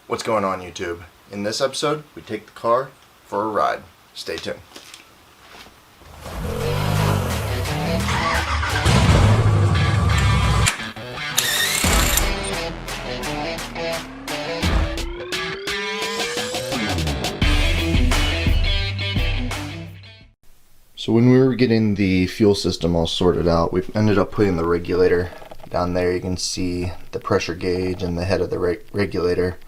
What's going on, YouTube? In this episode, we take the car for a ride. Stay tuned. So when we were getting the fuel system all sorted out, we ended up putting the regulator down there. You can see the pressure gauge and the head of the regulator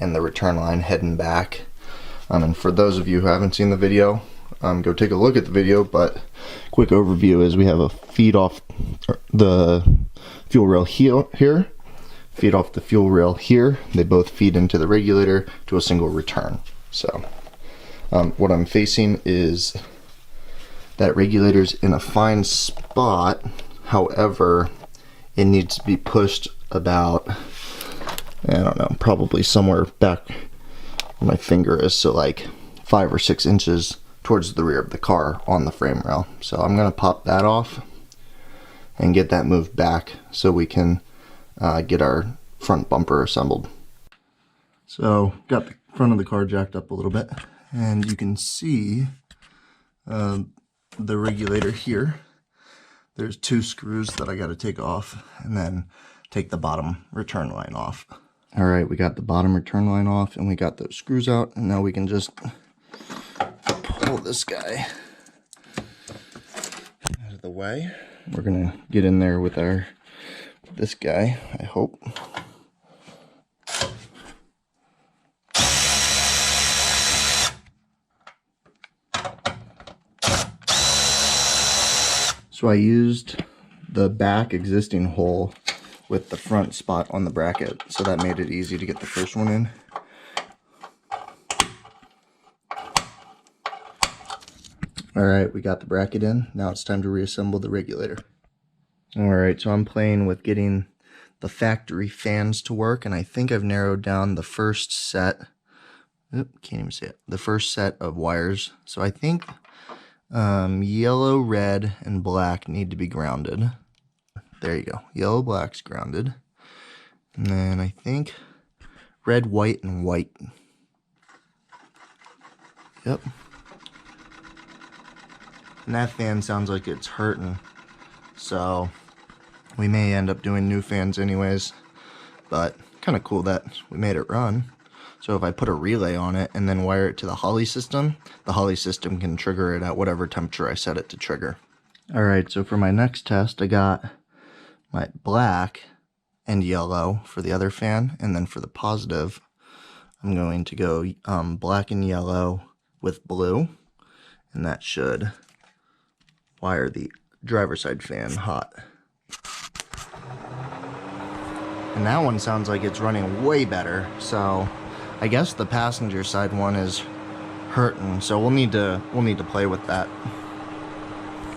and the return line heading back. And for those of you who haven't seen the video, go take a look at the video, but quick overview is we have a feed off the fuel rail here, feed off the fuel rail here. They both feed into the regulator to a single return. So what I'm facing is that regulator's in a fine spot. However, it needs to be pushed about, I don't know, probably somewhere back where my finger is, so like 5 or 6 inches towards the rear of the car on the frame rail. So I'm gonna pop that off and get that moved back so we can get our front bumper assembled. So got the front of the car jacked up a little bit, and you can see the regulator here. There's 2 screws that I got to take off and then take the bottom return line off. All right, we got the bottom return line off and we got those screws out, and now we can just pull this guy out of the way. We're gonna get in there with this guy, I hope. So I used the back existing hole with the front spot on the bracket, so that made it easy to get the first one in. Alright, we got the bracket in. Now it's time to reassemble the regulator. Alright, so I'm playing with getting the factory fans to work, and I think I've narrowed down the first set. Can't even see it. The first set of wires. So I think yellow, red, and black need to be grounded. There you go. Yellow, black's grounded. And then I think red, white, and white. Yep. And that fan sounds like it's hurting. So we may end up doing new fans anyways. But kind of cool that we made it run. So if I put a relay on it and then wire it to the Holley system, the Holley system can trigger it at whatever temperature I set it to trigger. Alright, so for my next test, I got my black and yellow for the other fan, and then for the positive, I'm going to go black and yellow with blue, and that should wire the driver's side fan hot. And that one sounds like it's running way better, so I guess the passenger side one is hurting, so we'll need to play with that.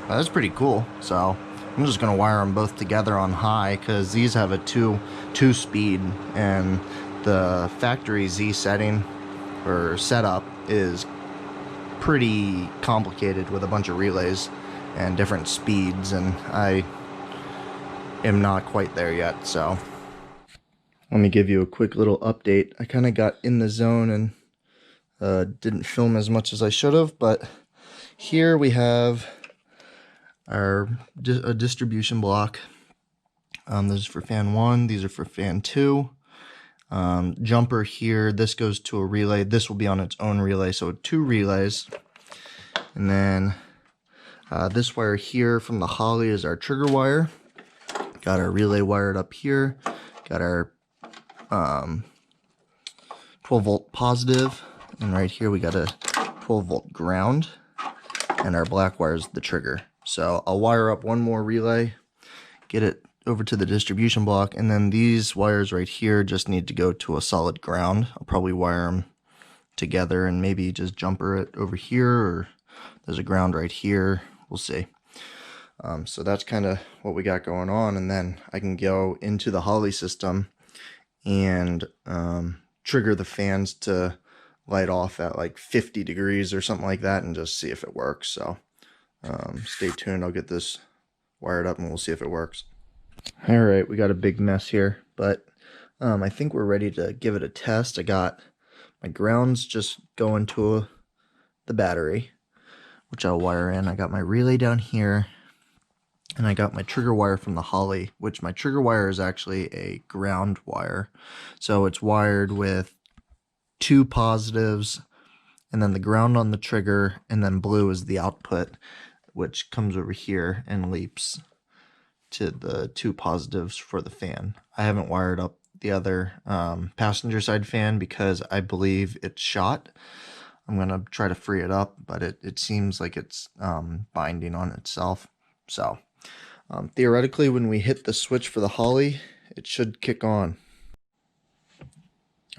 Well, that's pretty cool. So I'm just gonna wire them both together on high, because these have a two speed, and the factory Z setting or setup is pretty complicated with a bunch of relays and different speeds, and I am not quite there yet. So let me give you a quick little update. I kind of got in the zone and didn't film as much as I should have, but here we have a distribution block. This is for fan 1, these are for fan 2. Jumper here, this goes to a relay. This will be on its own relay, so 2 relays. And then this wire here from the Holley is our trigger wire. Got our relay wired up here. Got our 12 volt positive, and right here we got a 12 volt ground, and our black wire is the trigger. So I'll wire up one more relay, get it over to the distribution block, and then these wires right here just need to go to a solid ground. I'll probably wire them together and maybe just jumper it over here, or there's a ground right here. We'll see. So that's kind of what we got going on, and then I can go into the Holley system and trigger the fans to light off at like 50 degrees or something like that, and just see if it works. So stay tuned. I'll get this wired up and we'll see if it works. All right, we got a big mess here, but I think we're ready to give it a test. I got my grounds just going to the battery, which I'll wire in. I got my relay down here, and I got my trigger wire from the Holley, which my trigger wire is actually a ground wire. So it's wired with 2 positives, and then the ground on the trigger, and then blue is the output, which comes over here and leaps to the 2 positives for the fan. I haven't wired up the other passenger side fan because I believe it's shot. I'm gonna try to free it up, but it seems like it's binding on itself. So theoretically, when we hit the switch for the Holley, it should kick on.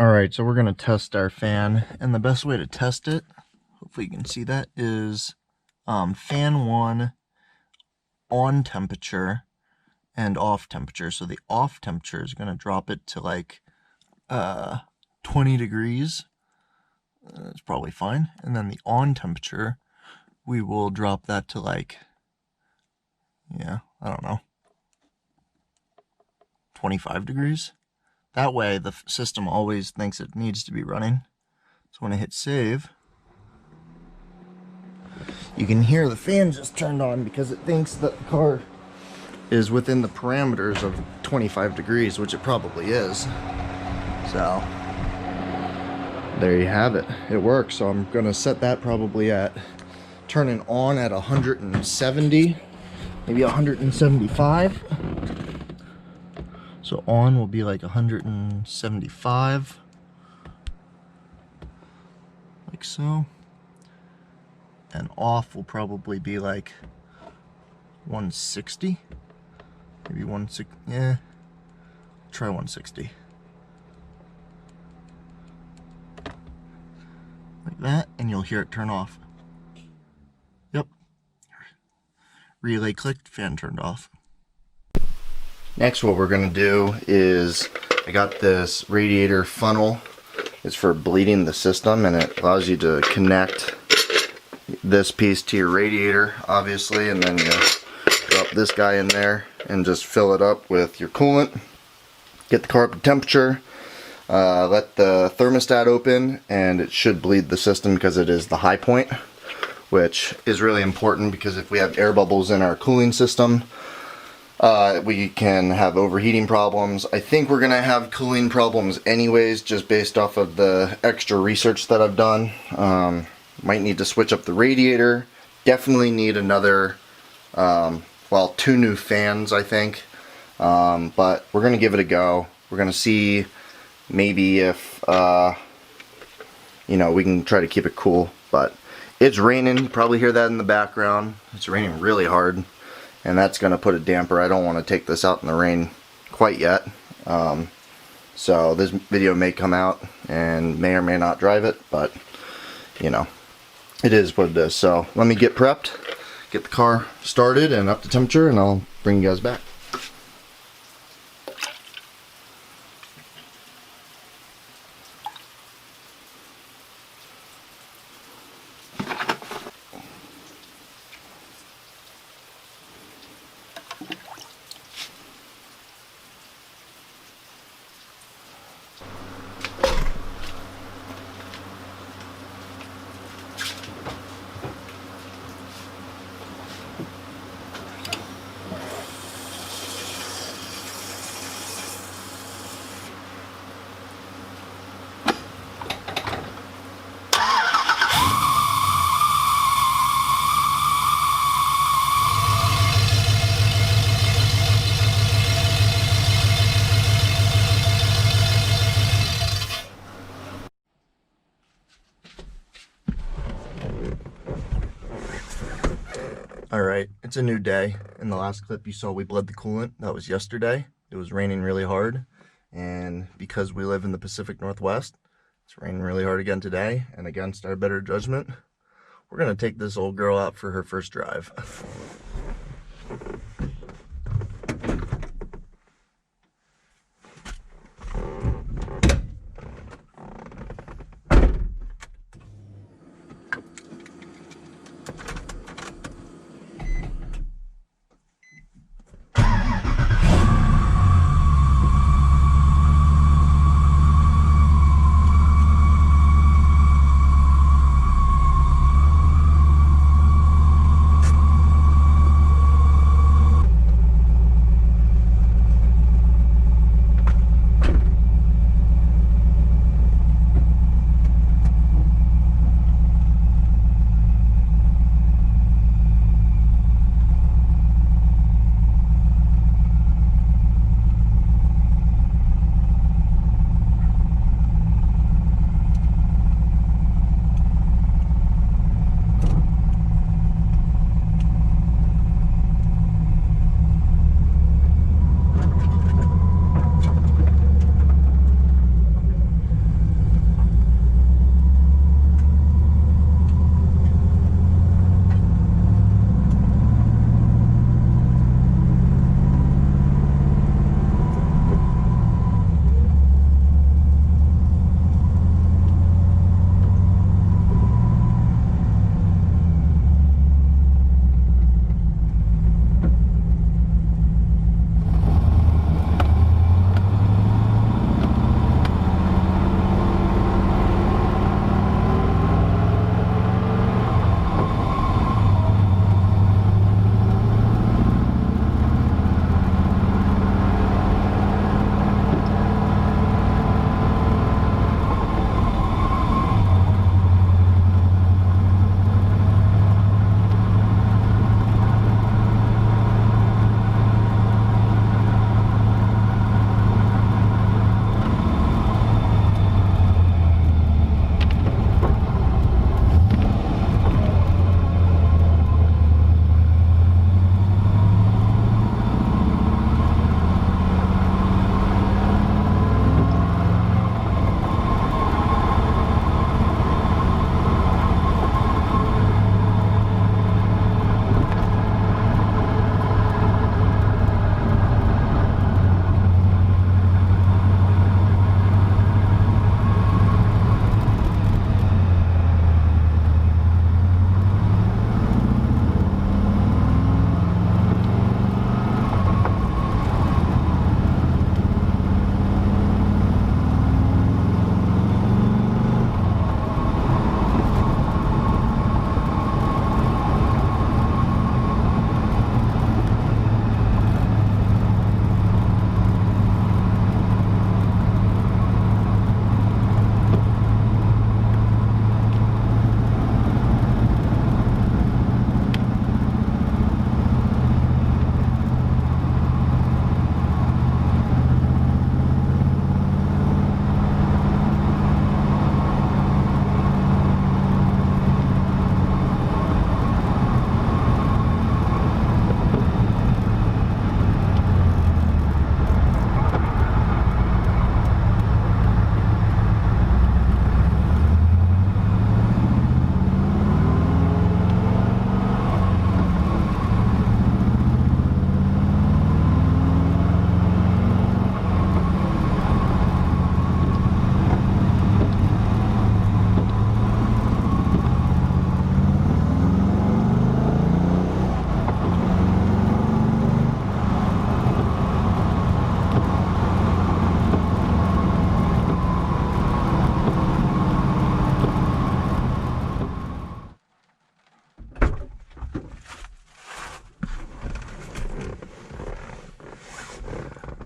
Alright, so we're gonna test our fan, and the best way to test it, hopefully you can see that, is fan 1 on temperature and off temperature. So the off temperature is going to drop it to like 20 degrees. It's probably fine. And then the on temperature, we will drop that to like, yeah, I don't know, 25 degrees. That way the system always thinks it needs to be running. So when I hit save, you can hear the fan just turned on because it thinks that the car is within the parameters of 25 degrees, which it probably is. So there you have it. It works. So I'm gonna set that probably at turning on at 170, maybe 175. So on will be like 175, like so. And off will probably be like 160. Maybe 160, yeah, try 160. Like that, and you'll hear it turn off. Yep. Relay clicked, fan turned off. Next, what we're gonna do is, I got this radiator funnel. It's for bleeding the system, and it allows you to connect this piece to your radiator, obviously, and then you drop this guy in there and just fill it up with your coolant. Get the car up to temperature, let the thermostat open, and it should bleed the system because it is the high point, which is really important because if we have air bubbles in our cooling system, we can have overheating problems. I think we're gonna have cooling problems anyways, just based off of the extra research that I've done. Might need to switch up the radiator. Definitely need another, well, 2 new fans, I think. But we're gonna give it a go. We're gonna see maybe if you know, we can try to keep it cool. But it's raining. You probably hear that in the background. It's raining really hard, and that's gonna put a damper. I don't want to take this out in the rain quite yet. So this video may come out and may or may not drive it, but you know, it is what it is. So let me get prepped, get the car started and up to temperature, and I'll bring you guys back. Alright, it's a new day. In the last clip you saw we bled the coolant. That was yesterday. It was raining really hard, and because we live in the Pacific Northwest, it's raining really hard again today, and against our better judgment, we're gonna take this old girl out for her first drive.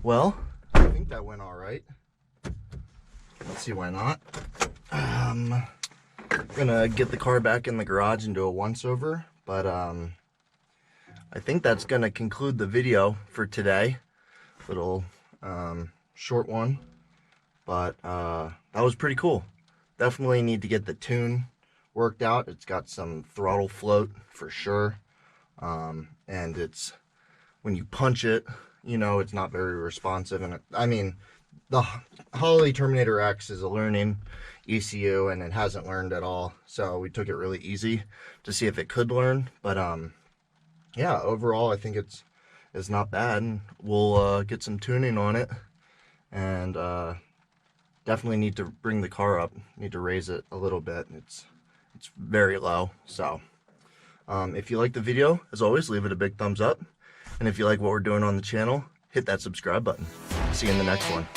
Well, I think that went all right. Let's see why not. I'm gonna get the car back in the garage and do a once-over, but I think that's gonna conclude the video for today. Little short one, but that was pretty cool. Definitely need to get the tune worked out. It's got some throttle float for sure, and it's, when you punch it, you know, it's not very responsive. And I mean, the Holley Terminator X is a learning ECU, and it hasn't learned at all, so we took it really easy to see if it could learn. But yeah, overall I think it's not bad, and we'll get some tuning on it, and definitely need to bring the car up, need to raise it a little bit. It's very low. So if you like the video, as always, leave it a big thumbs up, and if you like what we're doing on the channel, hit that subscribe button. See you in the next one.